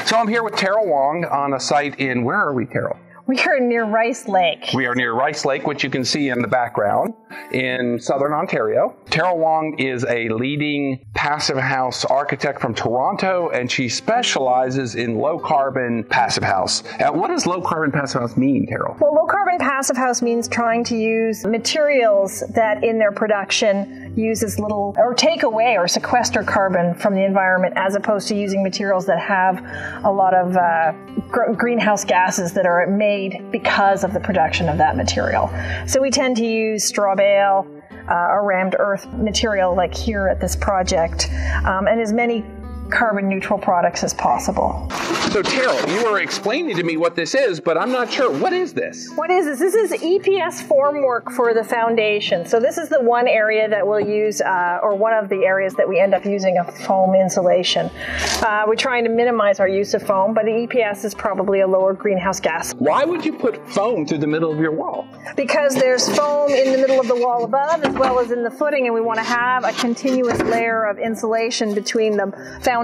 So I'm here with Terrell Wong on a site in, where are we, Terrell? We are near Rice Lake. We are near Rice Lake, which you can see in the background in southern Ontario. Terrell Wong is a leading passive house architect from Toronto, and she specializes in low-carbon passive house. What does low-carbon passive house mean, Terrell? Well, low-carbon passive house means trying to use materials that in their production use as little, or take away or sequester carbon from the environment, as opposed to using materials that have a lot of greenhouse gases that are made because of the production of that material. So we tend to use straw bale or rammed earth material like here at this project, and as many carbon neutral products as possible. So Terrell, you were explaining to me what this is, but I'm not sure. What is this? What is this? This is EPS formwork for the foundation. So this is the one area that we'll use, or one of the areas that we end up using a foam insulation. We're trying to minimize our use of foam, but the EPS is probably a lower greenhouse gas. Why would you put foam through the middle of your wall? Because there's foam in the middle of the wall above as well as in the footing, and we want to have a continuous layer of insulation between the foundation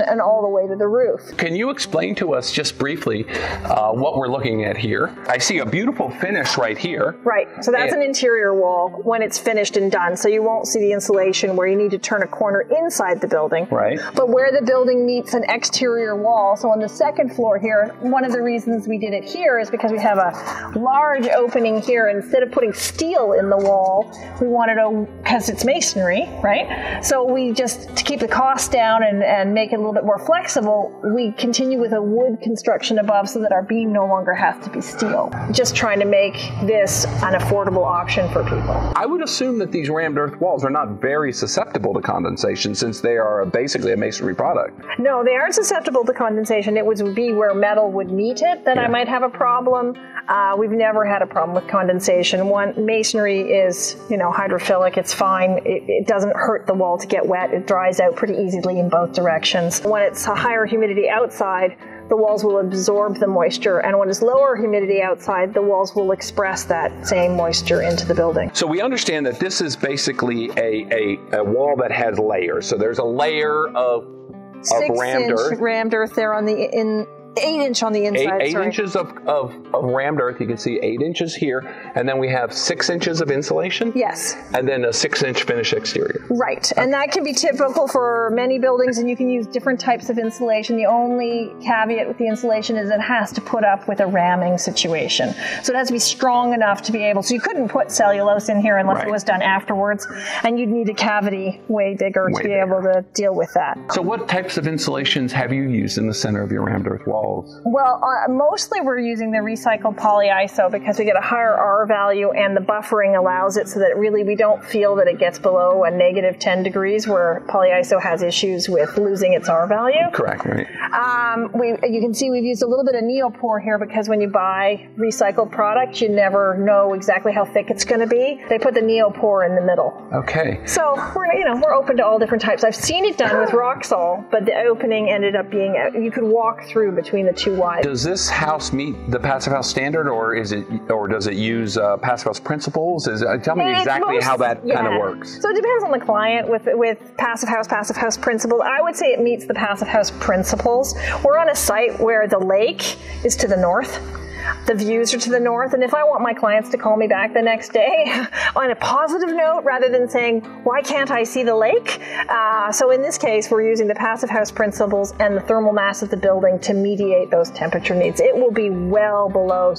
and all the way to the roof. Can you explain to us just briefly what we're looking at here? I see a beautiful finish right here. Right, so that's an interior wall when it's finished and done, so you won't see the insulation where you need to turn a corner inside the building. Right. But where the building meets an exterior wall, so on the second floor here, one of the reasons we did it here is because we have a large opening here. Instead of putting steel in the wall, we wanted to, because it's masonry, right? So we just, to keep the cost down and make it a little bit more flexible, we continue with a wood construction above so that our beam no longer has to be steel. Just trying to make this an affordable option for people. I would assume that these rammed earth walls are not very susceptible to condensation since they are basically a masonry product. No, they aren't susceptible to condensation. It would be where metal would meet it that I might have a problem. We've never had a problem with condensation. Masonry is, hydrophilic. It's fine. It doesn't hurt the wall to get wet. It dries out pretty easily in both directions. When it's a higher humidity outside, the walls will absorb the moisture, and when it's lower humidity outside, the walls will express that same moisture into the building. So we understand that this is basically a wall that has layers. So there's a layer of rammed earth. Rammed earth there on the 8-inch on the inside. 8 inches of rammed earth. You can see 8 inches here, and then we have 6 inches of insulation. Yes. And then a 6-inch finish exterior. Right, and that can be typical for many buildings, and you can use different types of insulation. The only caveat with the insulation is it has to put up with a ramming situation. So it has to be strong enough to be able. So you couldn't put cellulose in here unless it was done afterwards, and you'd need a cavity way bigger to be able to deal with that. So what types of insulations have you used in the center of your rammed earth wall? Well, mostly we're using the recycled polyiso because we get a higher R value, and the buffering allows it so that really we don't feel that it gets below a negative 10 degrees where polyiso has issues with losing its R value. Correct, right. You can see we've used a little bit of neopore here because when you buy recycled product, you never know exactly how thick it's going to be. They put the neopore in the middle. Okay. So we're open to all different types. I've seen it done with Roxol, but the opening ended up being, you could walk through between the two wides. Does this house meet the passive house standard, or does it use passive house principles? Tell me exactly how that kind of works. So it depends on the client with passive house principles. I would say it meets the passive house principles. We're on a site where the lake is to the north. The views are to the north, and if I want my clients to call me back the next day on a positive note rather than saying, why can't I see the lake? So in this case, we're using the passive house principles and the thermal mass of the building to mediate those temperature needs. It will be well below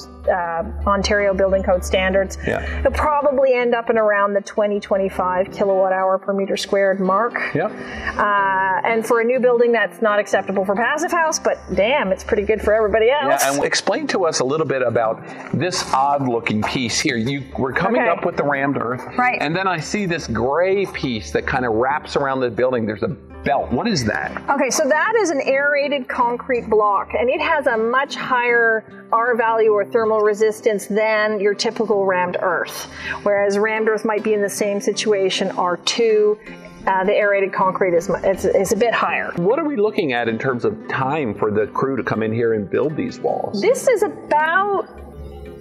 Ontario Building Code standards. Yeah. It'll probably end up in around the 20-25 kilowatt hour per meter squared mark. Yeah. And for a new building, that's not acceptable for passive house, but damn, it's pretty good for everybody else. Yeah, and explain to us a little bit about this odd-looking piece here. We're coming up with the rammed earth, right? And then I see this gray piece that kind of wraps around the building. There's a belt. What is that? Okay, so that is an aerated concrete block, and it has a much higher R value or thermal resistance than your typical rammed earth. Whereas rammed earth might be in the same situation, R2. The aerated concrete is a bit higher. What are we looking at in terms of time for the crew to come in here and build these walls? This is about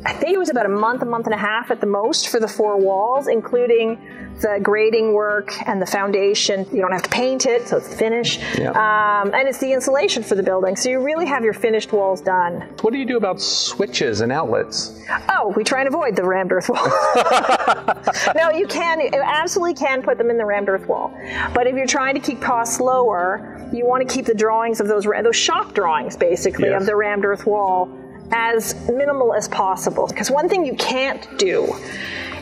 I think it was about a month and a half at the most for the 4 walls, including the grading work and the foundation. You don't have to paint it, so it's finished. Yep. And it's the insulation for the building. So you really have your finished walls done. What do you do about switches and outlets? Oh, we try and avoid the rammed earth wall. No, you absolutely can put them in the rammed earth wall. But if you're trying to keep costs lower, you want to keep the drawings of those shop drawings, basically, yes, of the rammed earth wall as minimal as possible. Because one thing you can't do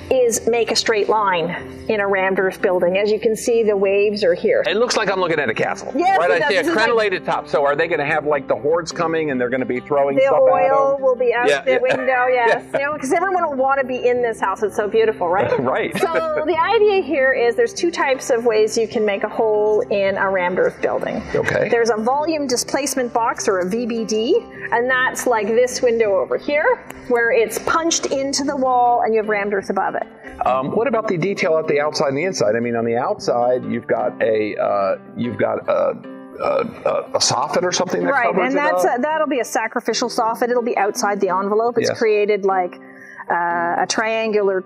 is make a straight line in a rammed earth building. As you can see, the waves are here. It looks like I'm looking at a castle. Yes, right, I see a crenellated top. So are they going to have like the hordes coming and they're going to be throwing the stuff at them? The oil will be out the window, yes. You know, because everyone will want to be in this house. It's so beautiful, right? Right. So the idea here is there's 2 types of ways you can make a hole in a rammed earth building. Okay. There's a volume displacement box, or a VBD, and that's like this window over here, where it's punched into the wall and you have rammed earth above it. What about the detail at the outside and the inside? I mean, on the outside, you've got a soffit or something that covers it up? That'll be a sacrificial soffit. It'll be outside the envelope. It's created like a triangular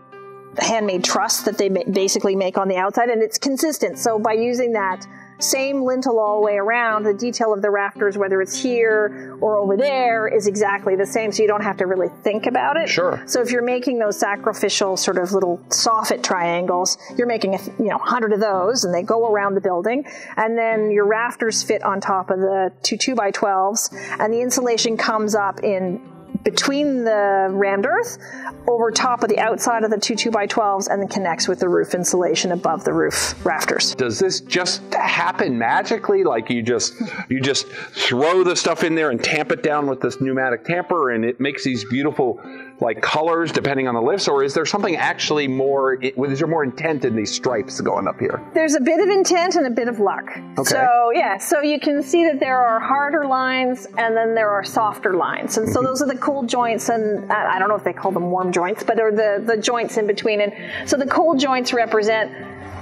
handmade truss that they basically make on the outside, and it's consistent. So by using that same lintel all the way around, the detail of the rafters, whether it's here or over there, is exactly the same, so you don't have to really think about it. Sure. So if you're making those sacrificial sort of little soffit triangles, you're making 100 of those, and they go around the building, and then your rafters fit on top of the 2 2x12s, and the insulation comes up in between the rammed earth, over top of the outside of the 2 2x12s, and then connects with the roof insulation above the roof rafters. Does this just happen magically? Like you just throw the stuff in there and tamp it down with this pneumatic tamper, and it makes these beautiful like colors depending on the lifts? Or is there something actually more? Is there more intent in these stripes going up here? There's a bit of intent and a bit of luck. Okay. So you can see that there are harder lines and then there are softer lines, and so those are the cold joints, and I don't know if they call them warm joints, but are the joints in between. And so the cold joints represent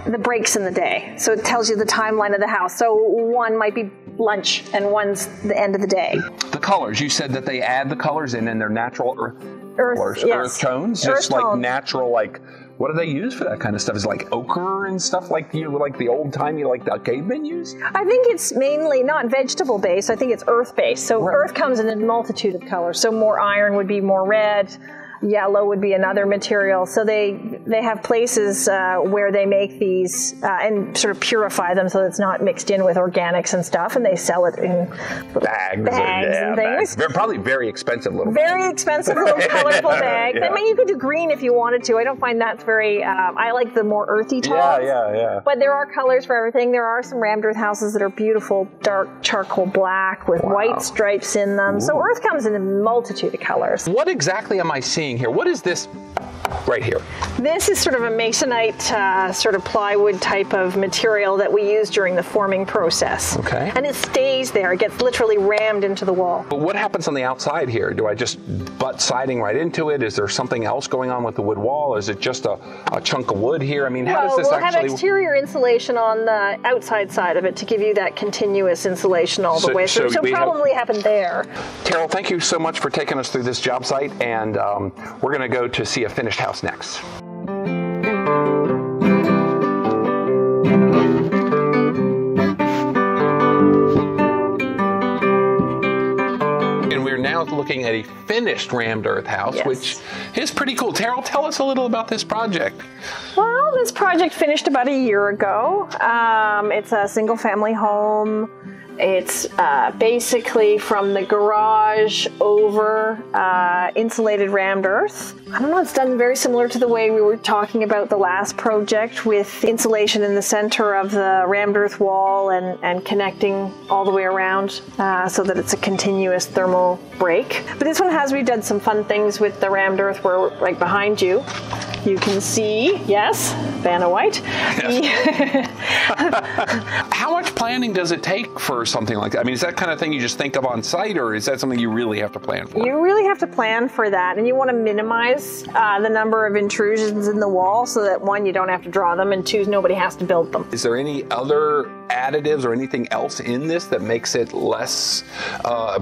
the breaks in the day. So it tells you the timeline of the house. So one might be lunch and one's the end of the day. The colors, you said that they add the colors in their natural earth colors, yes. earth tones, Earth just like tones. Natural, like, what do they use for that kind of stuff? Is it like ochre and stuff like the old timey, like the cavemen use? I think it's mainly not vegetable based. I think it's earth based. So right. Earth comes in a multitude of colors. So more iron would be more red. Yellow would be another material. So they have places where they make these and sort of purify them so it's not mixed in with organics and stuff, and they sell it in bags and things. They're probably very expensive little Very expensive little colorful bags. Yeah. I mean, you could do green if you wanted to. I don't find that's very, I like the more earthy tones. Yeah. But there are colors for everything. There are some rammed earth houses that are beautiful, dark charcoal black with white stripes in them. Ooh. So earth comes in a multitude of colors. What exactly am I seeing here? What is this right here? This is sort of a masonite, sort of plywood type of material that we use during the forming process. Okay. And it stays there. It gets literally rammed into the wall. But what happens on the outside here? Do I just butt siding right into it? Is there something else going on with the wood wall? Is it just a chunk of wood here? I mean, how does this we'll actually... have exterior insulation on the outside side of it to give you that continuous insulation all the way through. So probably happen there. Terrell, thank you so much for taking us through this job site, and we're going to go to see a finished house next. And we're now looking at a finished rammed earth house, yes, which is pretty cool. Terrell, tell us a little about this project. Well, this project finished about a year ago. It's a single family home. It's basically from the garage over insulated rammed earth. I don't know, it's done very similar to the way we were talking about the last project, with insulation in the center of the rammed earth wall and connecting all the way around so that it's a continuous thermal break. But this one we've done some fun things with the rammed earth, where right behind you, you can see, yes, Vanna White. Yes. How much planning does it take for or something like that? I mean, is that kind of thing you just think of on site, or is that something you really have to plan for? You really have to plan for that, and you want to minimize the number of intrusions in the wall so that, one, you don't have to draw them, and two, nobody has to build them. Is there any other additives or anything else in this that makes it less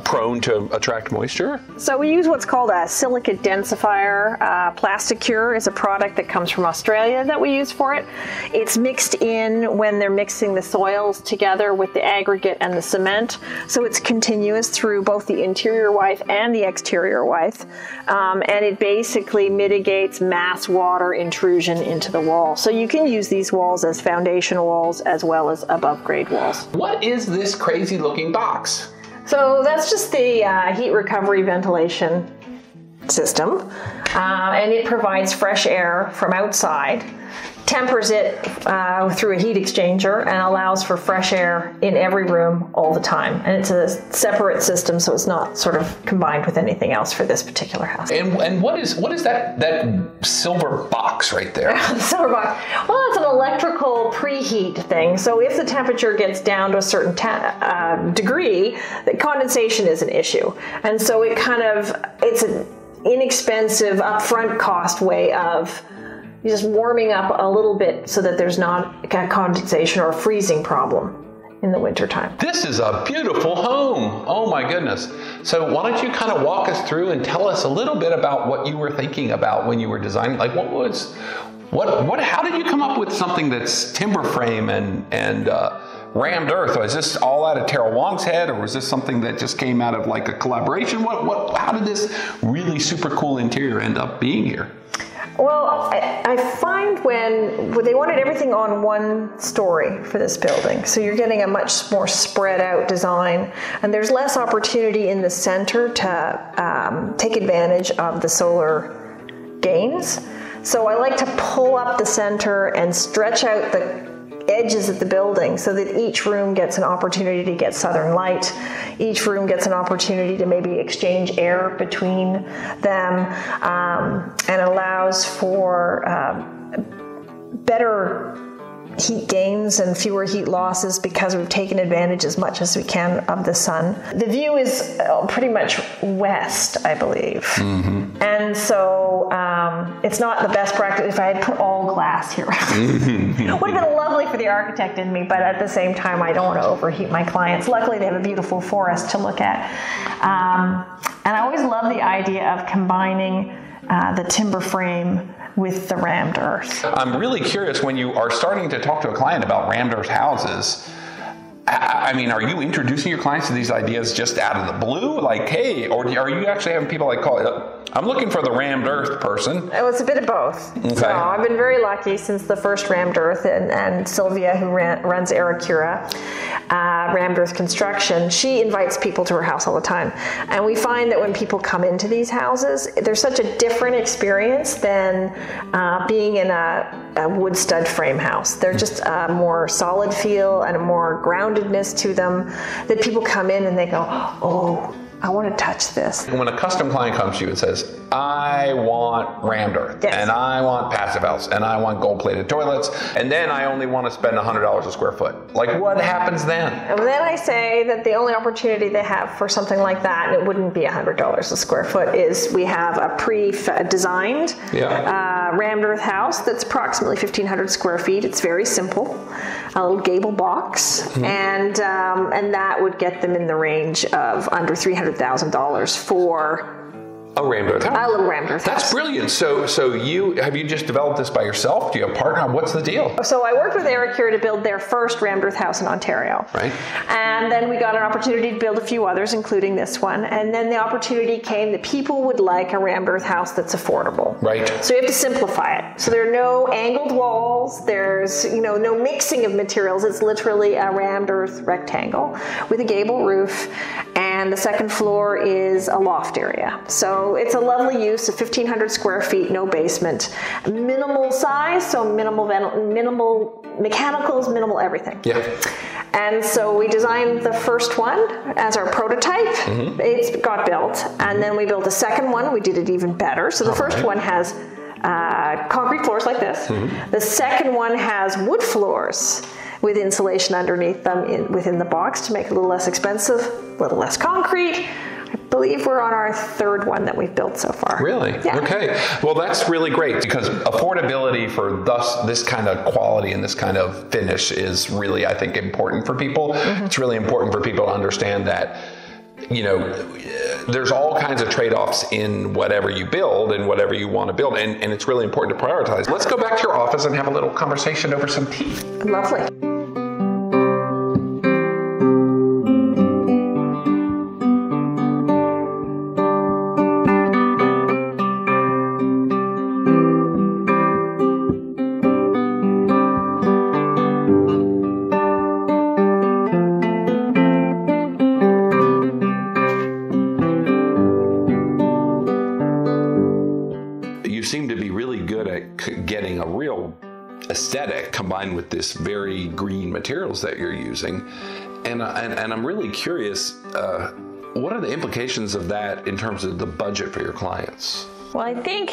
prone to attract moisture? So we use what's called a silica densifier. Plasticure is a product that comes from Australia that we use for it. It's mixed in when they're mixing the soils together with the aggregate and the cement. So it's continuous through both the interior withe and the exterior withe. And it basically mitigates mass water intrusion into the wall. So you can use these walls as foundation walls as well as above grade walls. What is this crazy looking box? So that's just the heat recovery ventilation system, and it provides fresh air from outside, tempers it through a heat exchanger, and allows for fresh air in every room all the time. And it's a separate system, so it's not sort of combined with anything else for this particular house. And what is that silver box right there? The silver box. Well, it's an electrical preheat thing. So if the temperature gets down to a certain degree, the condensation is an issue. And so it's an inexpensive upfront cost way of just warming up a little bit so that there's not a condensation or a freezing problem in the wintertime. This is a beautiful home. Oh my goodness. So why don't you kind of walk us through and tell us a little bit about what you were thinking about when you were designing? Like how did you come up with something that's timber frame and rammed earth? Was this all out of Terrell Wong's head, or was this something that just came out of like a collaboration? How did this really super cool interior end up being here? Well, I find when they wanted everything on one story for this building, so you're getting a much more spread out design, and there's less opportunity in the center to take advantage of the solar gains. So I like to pull up the center and stretch out the edges of the building so that each room gets an opportunity to get southern light. Each room gets an opportunity to maybe exchange air between them, and allows for better heat gains and fewer heat losses because we've taken advantage as much as we can of the sun. The view is pretty much west, I believe. Mm-hmm. And so it's not the best practice if I had put all glass here. It would have been lovely for the architect in me, but at the same time, I don't want to overheat my clients. Luckily, they have a beautiful forest to look at. And I always love the idea of combining the timber frame with the rammed earth. I'm really curious, when you are starting to talk to a client about rammed earth houses, I mean, are you introducing your clients to these ideas just out of the blue? Like, hey, or are you actually having people like call it, I'm looking for the rammed earth person? Well, it's a bit of both. Okay. So I've been very lucky since the first rammed earth, and Sylvia, who runs Aracura, rammed earth construction, she invites people to her house all the time. And we find that when people come into these houses, there's such a different experience than being in a wood stud frame house. They're just a more solid feel and a more groundedness to them that people come in and they go, oh, I want to touch this. When a custom client comes to you and says, I want rammed earth, yes, and I want passive house, and I want gold-plated toilets, and then I only want to spend $100 a square foot. Like, what happens then? And then I say that the only opportunity they have for something like that, and it wouldn't be $100 a square foot, is we have a pre-designed rammed earth house that's approximately 1,500 square feet. It's very simple, a little gable box, mm-hmm, and that would get them in the range of under $300,000 for a rammed earth house. A little rammed earth house. That's brilliant. So have you just developed this by yourself? Do you have a partner? What's the deal? So I worked with Aracura to build their first rammed earth house in Ontario. Right. And then we got an opportunity to build a few others, including this one. And then the opportunity came that people would like a rammed earth house that's affordable. Right. So you have to simplify it. So there are no angled walls. There's no mixing of materials. It's literally a rammed earth rectangle with a gable roof, and the second floor is a loft area. So it's a lovely use of 1,500 square feet, no basement, minimal size, so minimal mechanicals, minimal everything. Yeah. And so we designed the first one as our prototype. Mm-hmm. It got built, and then we built a second one. We did it even better. So the first one has concrete floors like this. Mm-hmm. The second one has wood floors with insulation underneath them within the box to make it a little less expensive, a little less concrete. I believe we're on our third one that we've built so far. Really? Yeah. Okay. Well, that's really great because affordability for this kind of quality and this kind of finish is really, I think, important for people. Mm-hmm. It's really important for people to understand that, you know, there's all kinds of trade-offs in whatever you build and whatever you want to build, and it's really important to prioritize. Let's go back to your office and have a little conversation over some tea. Lovely. Getting a real aesthetic combined with this very green materials that you're using, and I'm really curious, what are the implications of that in terms of the budget for your clients? Well, I think,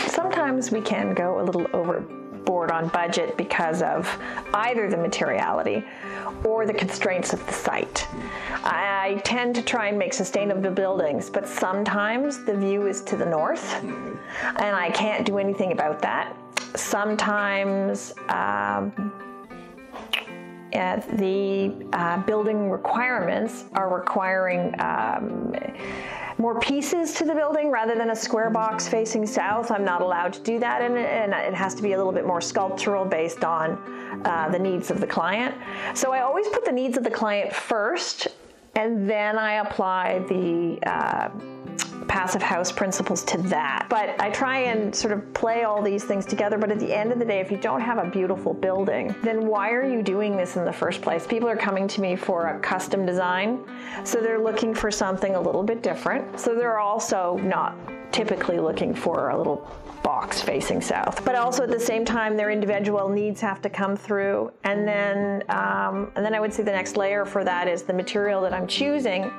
sometimes we can go a little overboard on budget because of either the materiality or the constraints of the site. I tend to try and make sustainable buildings, but sometimes the view is to the north, and I can't do anything about that. Sometimes the building requirements are requiring more pieces to the building rather than a square box facing south. I'm not allowed to do that, and it has to be a little bit more sculptural based on the needs of the client. So I always put the needs of the client first, and then I apply the passive house principles to that. But I try and sort of play all these things together, but at the end of the day, if you don't have a beautiful building, then why are you doing this in the first place? People are coming to me for a custom design, so they're looking for something a little bit different. So they're also not typically looking for a little box facing south, but also at the same time their individual needs have to come through. And then I would say the next layer for that is the material that I'm choosing.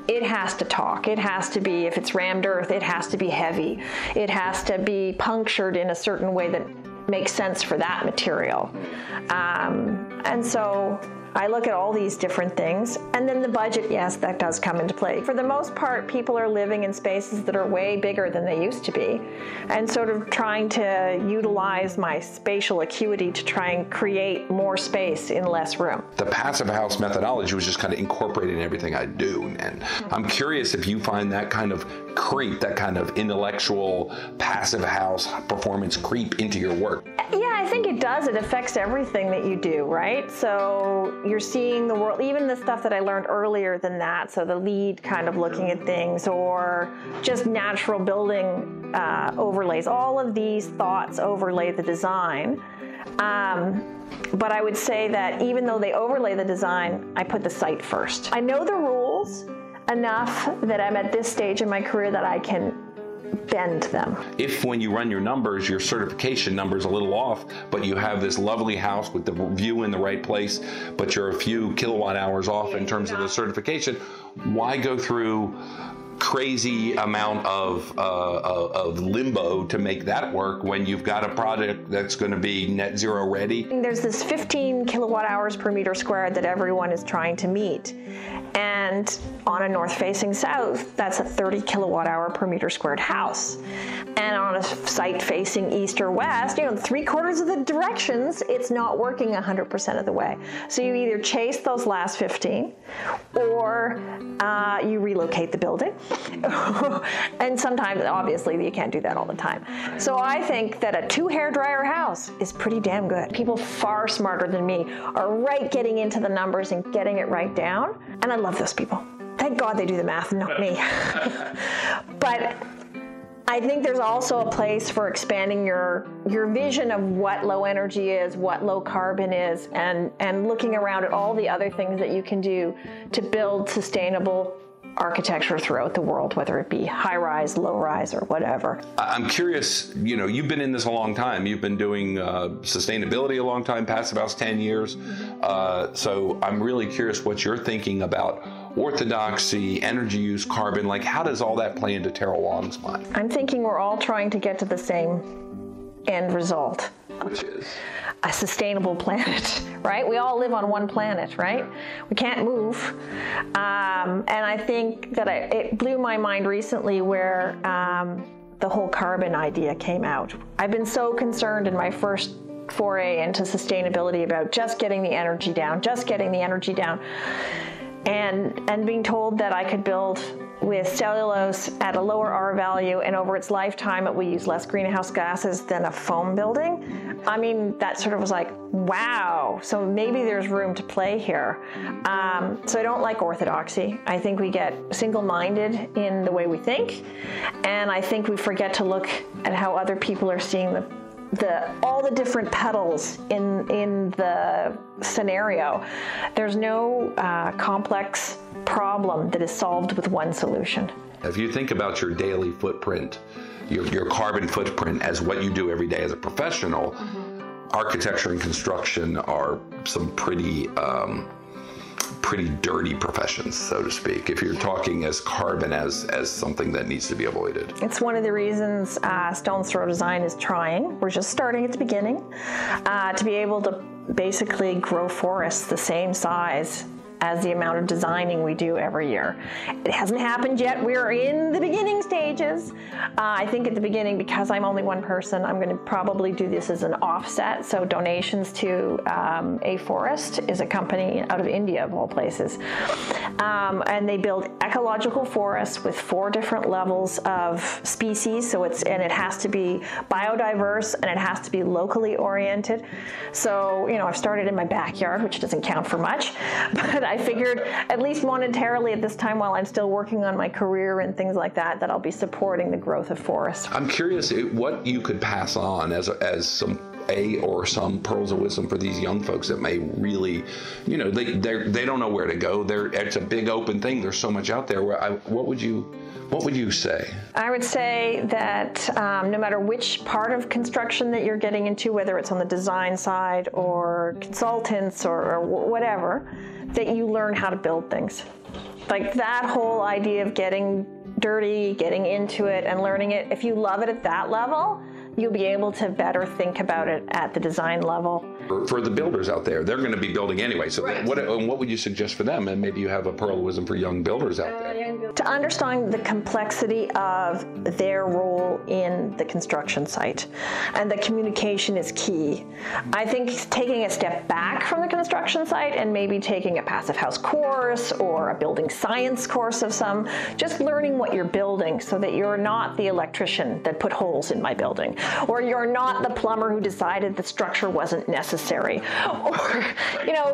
It has to talk. It has to be, if it's rammed earth, it has to be heavy. It has to be punctured in a certain way that makes sense for that material. And so I look at all these different things, and then the budget, yes, that does come into play. For the most part, people are living in spaces that are way bigger than they used to be, and sort of trying to utilize my spatial acuity to try and create more space in less room. The passive house methodology was just kind of incorporated in everything I do, and I'm curious if you find that kind of creep, that kind of intellectual passive house performance creep into your work. Yeah, I think it does. It affects everything that you do, right? So you're seeing the world, even the stuff that I learned earlier than that, so the lead kind of looking at things, or just natural building overlays. All of these thoughts overlay the design. But I would say that even though they overlay the design, I put the site first. I know the rules enough that I'm at this stage in my career that I can bend them. If when you run your numbers, your certification number is a little off, but you have this lovely house with the view in the right place, but you're a few kilowatt hours off in terms of the certification, why go through crazy amount of limbo to make that work when you've got a project that's going to be net zero ready? There's this 15 kilowatt hours per meter squared that everyone is trying to meet. And on a north facing south, that's a 30 kilowatt hour per meter squared house. And on a site facing east or west, 3/4 of the directions, it's not working 100% of the way. So you either chase those last 15 or you relocate the building. And sometimes, obviously, you can't do that all the time. So I think that a 2 hairdryer house is pretty damn good. People far smarter than me are getting into the numbers and getting it right down. And I love those people. Thank God they do the math, not me. But I think there's also a place for expanding your vision of what low energy is, what low carbon is, and looking around at all the other things that you can do to build sustainable architecture throughout the world, whether it be high rise, low rise, or whatever. I'm curious, you've been in this a long time. You've been doing sustainability a long time, Passive House 10 years. So I'm really curious what you're thinking about orthodoxy, energy use, carbon. Like, how does all that play into Terrell Wong's mind? I'm thinking we're all trying to get to the same end result. Which is? A sustainable planet, right? We all live on one planet, right? We can't move. And I think that it blew my mind recently where the whole carbon idea came out. I've been so concerned in my first foray into sustainability about just getting the energy down, and being told that I could build with cellulose at a lower R value, and over its lifetime it will use less greenhouse gases than a foam building. I mean, that sort of was like, wow, so maybe there's room to play here. So I don't like orthodoxy. I think we get single-minded in the way we think, and I think we forget to look at how other people are seeing all the different petals in the scenario. There's no complex problem that is solved with one solution. If you think about your daily footprint, your carbon footprint as what you do every day as a professional, architecture and construction are some pretty dirty professions, so to speak, if you're talking as carbon as something that needs to be avoided. It's one of the reasons Stone's Throw Design is trying. We're just starting at the beginning to be able to basically grow forests the same size as the amount of designing we do every year. It hasn't happened yet. We're in the beginning stages. I think at the beginning, because I'm only one person, I'm going to probably do this as an offset. So donations to A Forest is a company out of India, of all places. And they build ecological forests with 4 different levels of species. So it has to be biodiverse and it has to be locally oriented. So, I've started in my backyard, which doesn't count for much, but I figured, at least monetarily at this time, while I'm still working on my career and things like that, that I'll be supporting the growth of forests. I'm curious what you could pass on as some pearls of wisdom for these young folks that may really, they don't know where to go. It's a big open thing. There's so much out there. What would you say? I would say that no matter which part of construction that you're getting into, whether it's on the design side or consultants or whatever, that you learn how to build things. Like that whole idea of getting dirty, getting into it and learning it, if you love it at that level, you'll be able to better think about it at the design level. For the builders out there, they're going to be building anyway. So right. What would you suggest for them? And maybe you have a pearl of wisdom for young builders out there. To understand the complexity of their role in the construction site. And the communication is key. I think taking a step back from the construction site and maybe taking a passive house course or a building science course of some, just learning what you're building so that you're not the electrician that put holes in my building. Or you're not the plumber who decided the structure wasn't necessary. Or,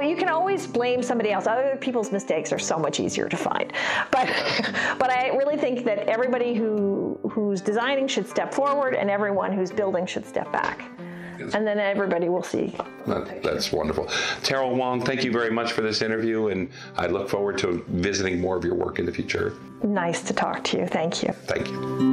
you can always blame somebody else. Other people's mistakes are so much easier to find. But I really think that everybody who's designing should step forward and everyone who's building should step back. And then everybody will see. That's wonderful. Terrell Wong, thank you very much for this interview, and I look forward to visiting more of your work in the future. Nice to talk to you. Thank you. Thank you.